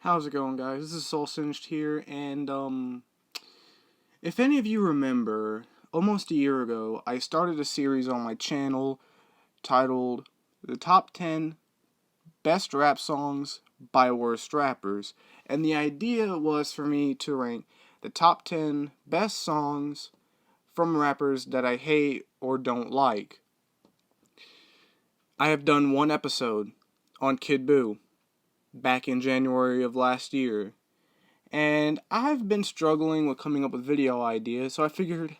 How's it going, guys? This is Soul Singed here, and if any of you remember, almost a year ago, I started a series on my channel titled The Top 10 Best Rap Songs by Worst Rappers, and the idea was for me to rank the top 10 best songs from rappers that I hate or don't like. I have done one episode on Kid Buu back in January of last year. And I've been struggling with coming up with video ideas, so I figured,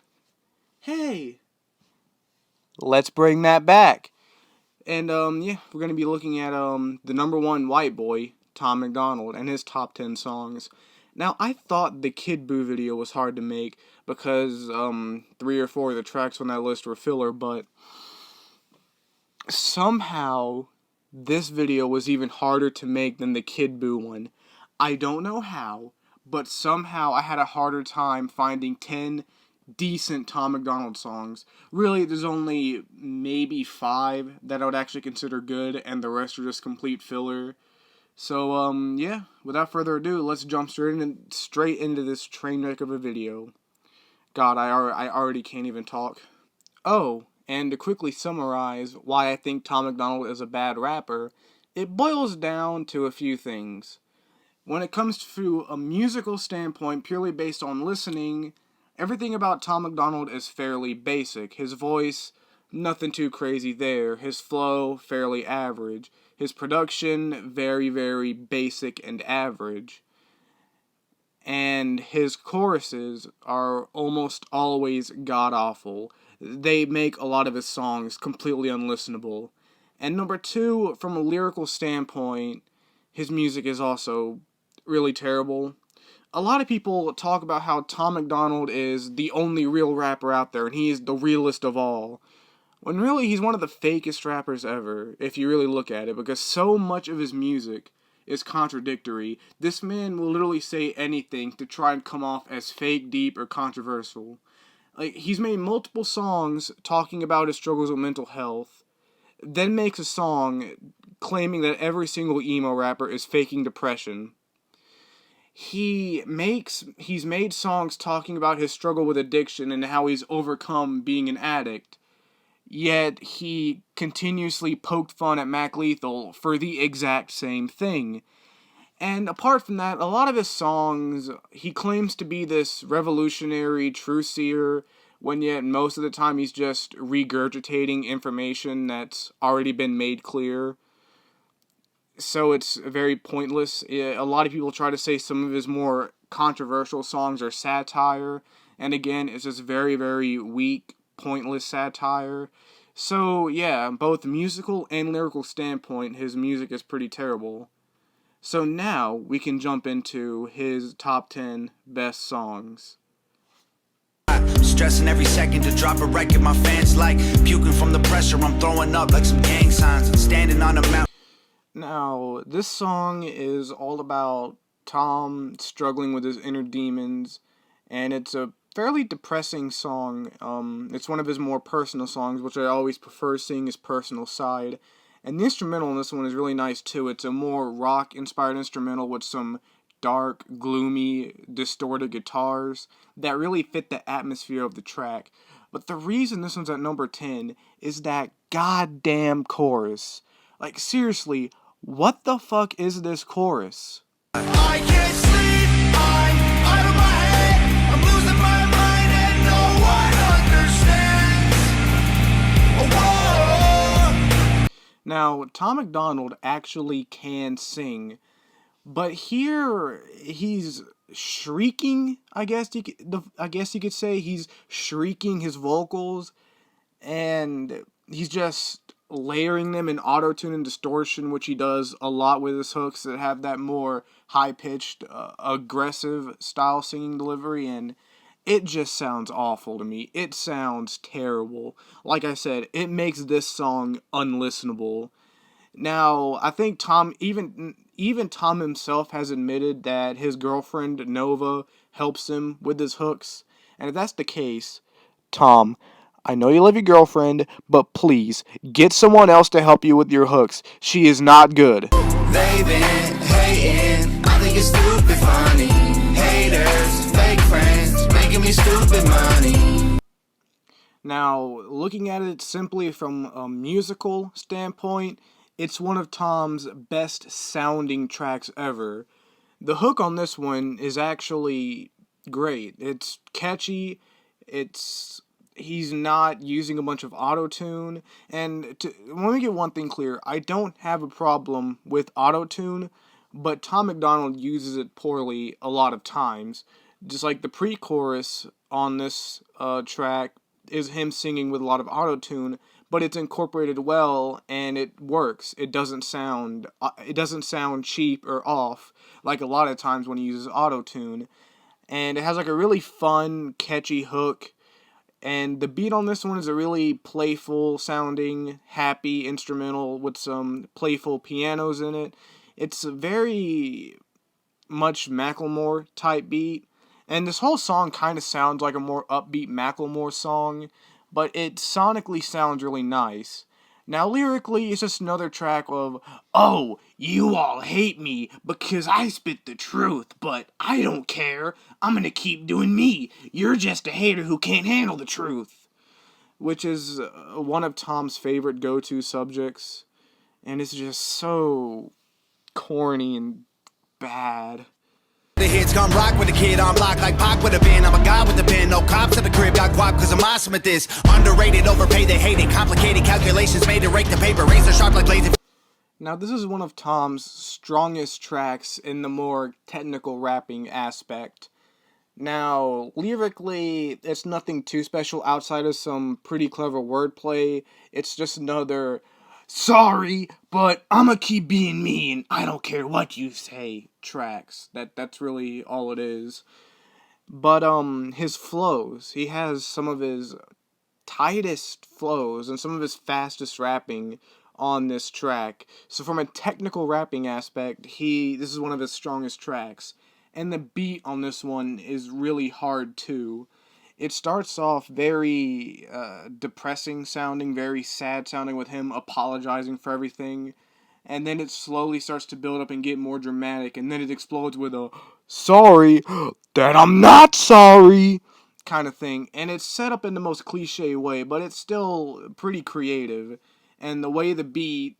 hey, let's bring that back. And we're gonna be looking at the number one white boy, Tom Macdonald, and his top 10 songs. Now, I thought the Kid Buu video was hard to make because 3 or 4 of the tracks on that list were filler, but somehow this video was even harder to make than the Kid Buu one. I don't know how, but somehow I had a harder time finding 10 decent Tom Macdonald songs. Really, there's only maybe 5 that I would actually consider good, and the rest are just complete filler. So, without further ado, let's jump straight into this train wreck of a video. God, I already can't even talk. Oh, and to quickly summarize why I think Tom Macdonald is a bad rapper, it boils down to a few things. When it comes to a musical standpoint, purely based on listening, everything about Tom Macdonald is fairly basic. His voice, nothing too crazy there. His flow, fairly average. His production, very, very basic and average. And his choruses are almost always god-awful. They make a lot of his songs completely unlistenable. And number 2, from a lyrical standpoint, his music is also really terrible. A lot of people talk about how Tom Macdonald is the only real rapper out there, and he is the realest of all. When really, he's one of the fakest rappers ever, if you really look at it, because so much of his music is contradictory. This man will literally say anything to try and come off as fake, deep, or controversial. Like, he's made multiple songs talking about his struggles with mental health, then makes a song claiming that every single emo rapper is faking depression. He's made songs talking about his struggle with addiction and how he's overcome being an addict, yet he continuously poked fun at Mac Lethal for the exact same thing. And apart from that, a lot of his songs, he claims to be this revolutionary true seer, when yet most of the time he's just regurgitating information that's already been made clear. So it's very pointless. A lot of people try to say some of his more controversial songs are satire, and again, it's just very, very weak, pointless satire. So yeah, both musical and lyrical standpoint, his music is pretty terrible. So now we can jump into his top 10 best songs. Stressing every second to drop a record, my fans like puking from the pressure. I'm throwing up like some gang signs. I'm standing on a mountain. Now, this song is all about Tom struggling with his inner demons, and it's a fairly depressing song. It's one of his more personal songs, which I always prefer seeing his personal side. And the instrumental in this one is really nice too. It's a more rock-inspired instrumental with some dark, gloomy, distorted guitars that really fit the atmosphere of the track. But the reason this one's at number 10 is that goddamn chorus. Like, seriously, what the fuck is this chorus? I can't sleep, I'm out of my head. I'm losing my mind and no one understands. Whoa. Now, Tom Macdonald actually can sing, but here he's shrieking, I guess you could say. He's shrieking his vocals, and he's just layering them in auto-tune and distortion, which he does a lot with his hooks that have that more high-pitched, aggressive style singing delivery, and it just sounds awful to me. It sounds terrible. Like I said, it makes this song unlistenable. Now, I think even Tom himself has admitted that his girlfriend, Nova, helps him with his hooks, and if that's the case, Tom, I know you love your girlfriend, but please, get someone else to help you with your hooks. She is not good. They've been hating, I think your stupid money. Now, looking at it simply from a musical standpoint, it's one of Tom's best sounding tracks ever. The hook on this one is actually great. It's catchy. It's he's not using a bunch of auto-tune. And let me get one thing clear. I don't have a problem with auto-tune, but Tom Macdonald uses it poorly a lot of times. Just like the pre-chorus on this track is him singing with a lot of auto-tune, but it's incorporated well and it works. It doesn't sound cheap or off like a lot of times when he uses auto-tune. And it has like a really fun, catchy hook. And the beat on this one is a really playful sounding, happy instrumental with some playful pianos in it. It's a very much Macklemore type beat. And this whole song kind of sounds like a more upbeat Macklemore song, but it sonically sounds really nice. Now, lyrically, it's just another track of, oh, you all hate me because I spit the truth, but I don't care. I'm gonna keep doing me. You're just a hater who can't handle the truth. Which is one of Tom's favorite go-to subjects, and it's just so corny and bad. The hits come rock with a kid on block like Pac with a bin. I'm a guy with a pen, no cops at the crib. Got guap cause I'm awesome at this. Underrated, overpaid, they hate it. Complicated calculations made to rake the paper. Razor sharp like lazy. Now, this is one of Tom's strongest tracks in the more technical rapping aspect. Now, lyrically, it's nothing too special outside of some pretty clever wordplay. It's just another, sorry, but I'ma keep being me and I don't care what you say tracks. That's really all it is. But his flows, he has some of his tightest flows and some of his fastest rapping on this track. So from a technical rapping aspect, this is one of his strongest tracks. And the beat on this one is really hard too. It starts off very depressing sounding, very sad sounding with him apologizing for everything. And then it slowly starts to build up and get more dramatic. And then it explodes with a, sorry, that I'm not sorry kind of thing. And it's set up in the most cliche way, but it's still pretty creative. And the way the beat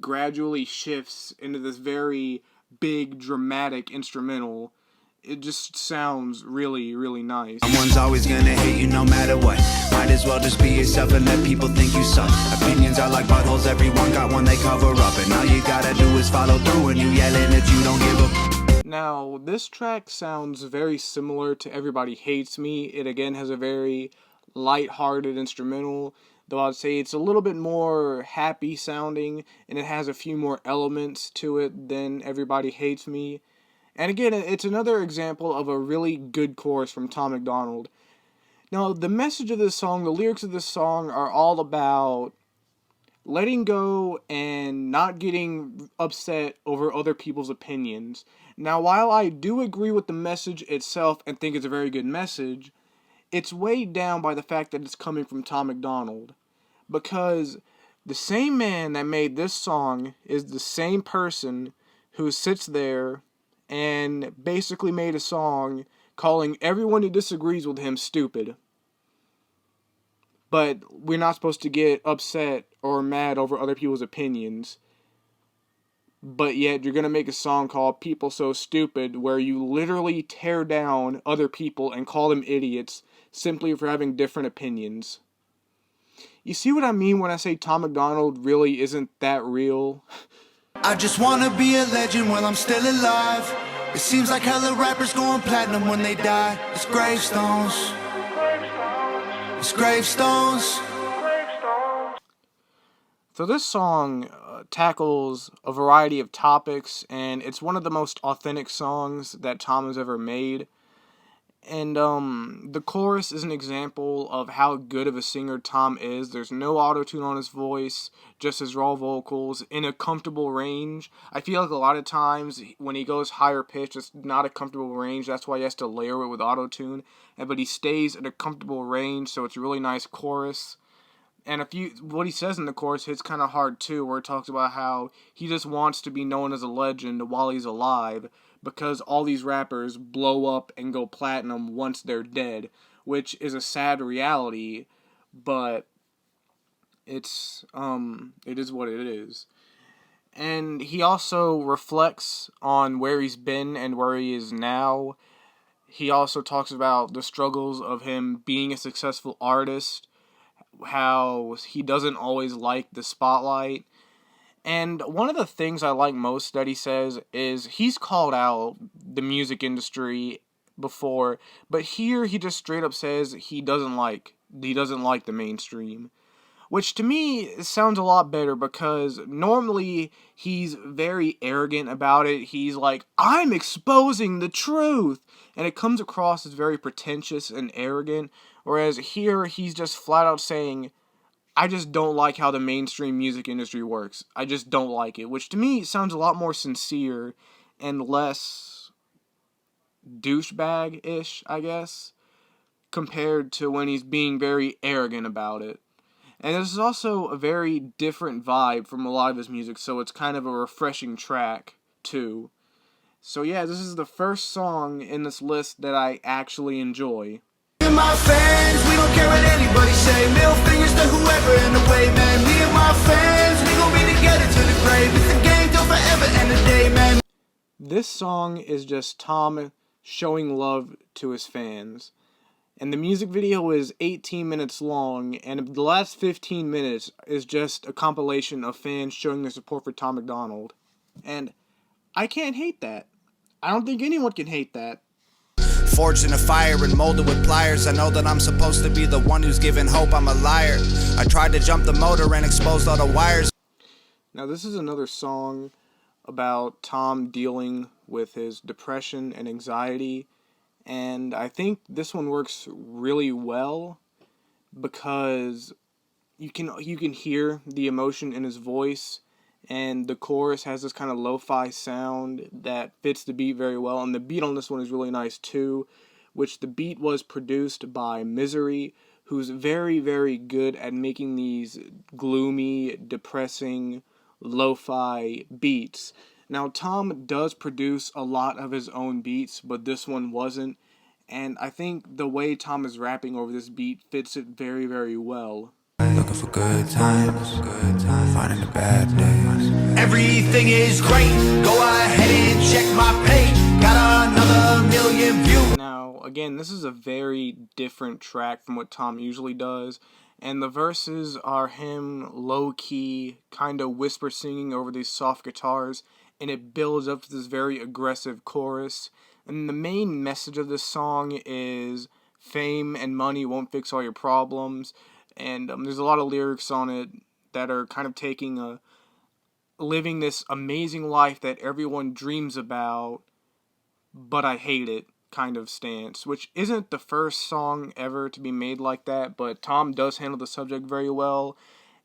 gradually shifts into this very big dramatic instrumental, it just sounds really, really nice. Someone's always gonna hate you no matter what. Might as well just be yourself and let people think you suck. Opinions are like buttholes, everyone got one they cover up. And all you gotta do is follow through and you yelling that you don't give a. Now, this track sounds very similar to Everybody Hates Me. It again has a very light-hearted instrumental, though I'd say it's a little bit more happy sounding, and it has a few more elements to it than Everybody Hates Me. And again, it's another example of a really good chorus from Tom Macdonald. Now, the message of this song, the lyrics of this song are all about letting go and not getting upset over other people's opinions. Now, while I do agree with the message itself and think it's a very good message, it's weighed down by the fact that it's coming from Tom Macdonald. Because the same man that made this song is the same person who sits there and basically made a song calling everyone who disagrees with him stupid. But we're not supposed to get upset or mad over other people's opinions. But yet you're going to make a song called People So Stupid where you literally tear down other people and call them idiots simply for having different opinions. You see what I mean when I say Tom Macdonald really isn't that real? I just wanna be a legend while I'm still alive. It seems like hella rappers going platinum when they die. It's gravestones. It's gravestones. So this song tackles a variety of topics, and it's one of the most authentic songs that Tom has ever made. And the chorus is an example of how good of a singer Tom is. There's no auto-tune on his voice, just his raw vocals in a comfortable range. I feel like a lot of times when he goes higher pitch, it's not a comfortable range. That's why he has to layer it with auto-tune. But he stays at a comfortable range, so it's a really nice chorus. And what he says in the chorus hits kind of hard too, where it talks about how he just wants to be known as a legend while he's alive, because all these rappers blow up and go platinum once they're dead, which is a sad reality, but it is what it is. And he also reflects on where he's been and where he is now. He also talks about the struggles of him being a successful artist, how he doesn't always like the spotlight. And one of the things I like most that he says is he's called out the music industry before, but here he just straight up says he doesn't like the mainstream. Which to me sounds a lot better, because normally he's very arrogant about it. He's like, I'm exposing the truth. And it comes across as very pretentious and arrogant. Whereas here he's just flat out saying, I just don't like how the mainstream music industry works. I just don't like it. Which to me sounds a lot more sincere and less douchebag-ish, I guess, compared to when he's being very arrogant about it. And this is also a very different vibe from a lot of his music, so it's kind of a refreshing track, too. So yeah, this is the first song in this list that I actually enjoy. Me and my fans, we don't care what anybody say. Middle fingers to whoever in the way, man. Me and my fans, we gon' be together to the grave. It's a game till forever and a day, man. This song is just Tom showing love to his fans. And the music video is 18 minutes long, and the last 15 minutes is just a compilation of fans showing their support for Tom Macdonald. And I can't hate that. I don't think anyone can hate that. Forged in a fire and molded with pliers. I know that I'm supposed to be the one who's giving hope. I'm a liar. I tried to jump the motor and exposed all the wires. Now this is another song about Tom dealing with his depression and anxiety. And I think this one works really well because you can hear the emotion in his voice, and the chorus has this kind of lo-fi sound that fits the beat very well. And the beat on this one is really nice too, which the beat was produced by Misery, who's very, very good at making these gloomy, depressing, lo-fi beats. Now, Tom does produce a lot of his own beats, but this one wasn't. And I think the way Tom is rapping over this beat fits it very, very well. Looking for good times, finding the bad days. Everything is great. Go ahead and check my page. Got another million views. Now, again, this is a very different track from what Tom usually does. And the verses are him low-key, kind of whisper singing over these soft guitars, and it builds up to this very aggressive chorus. And the main message of this song is fame and money won't fix all your problems. And there's a lot of lyrics on it that are kind of taking living this amazing life that everyone dreams about, but I hate it kind of stance, which isn't the first song ever to be made like that, but Tom does handle the subject very well.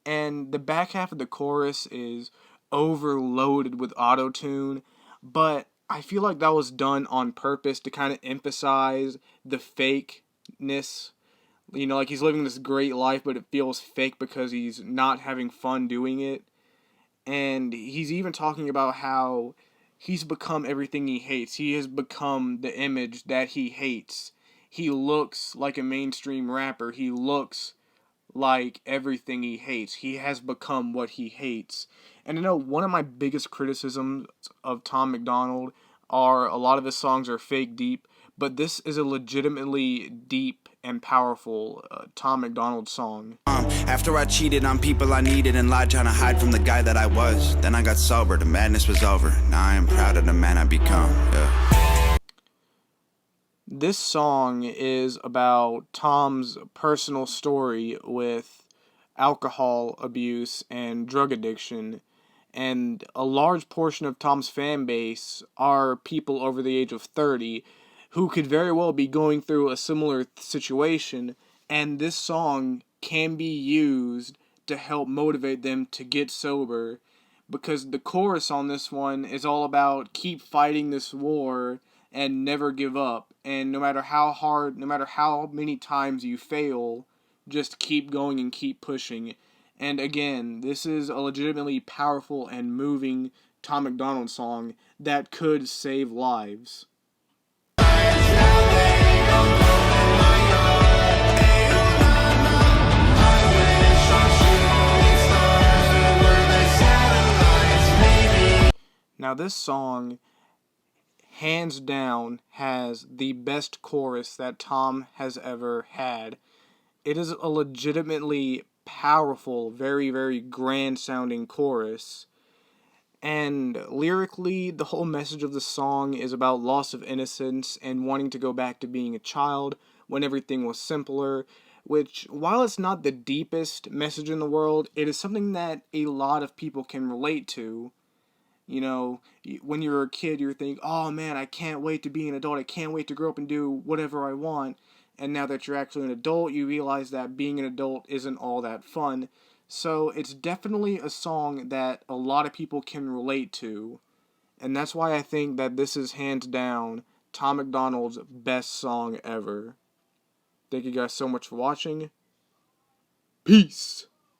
And the back half of the chorus is overloaded with auto-tune, but I feel like that was done on purpose to kind of emphasize the fakeness. You know, like he's living this great life, but it feels fake because he's not having fun doing it. And he's even talking about how he's become everything he hates. He has become the image that he hates. He looks like a mainstream rapper. He looks like everything he hates. He has become what he hates. And I know one of my biggest criticisms of Tom Macdonald are a lot of his songs are fake deep, but this is a legitimately deep and powerful Tom Macdonald song. After I cheated on people I needed and lied trying to hide from the guy that I was, then I got sober, the madness was over. Now I am proud of the man I become. Yeah. This song is about Tom's personal story with alcohol abuse and drug addiction, and a large portion of Tom's fan base are people over the age of 30 who could very well be going through a similar situation, and this song can be used to help motivate them to get sober, because the chorus on this one is all about keep fighting this war and never give up, and no matter how hard, no matter how many times you fail, just keep going and keep pushing. And again, this is a legitimately powerful and moving Tom Macdonald song that could save lives. Now this song, hands down, has the best chorus that Tom has ever had. It is a legitimately powerful, very, very grand sounding chorus. And lyrically, the whole message of the song is about loss of innocence and wanting to go back to being a child when everything was simpler. Which, while it's not the deepest message in the world, it is something that a lot of people can relate to. You know, when you're a kid, you're thinking, oh man, I can't wait to be an adult. I can't wait to grow up and do whatever I want. And now that you're actually an adult, you realize that being an adult isn't all that fun. So it's definitely a song that a lot of people can relate to. And that's why I think that this is hands down Tom Macdonald's best song ever. Thank you guys so much for watching. Peace!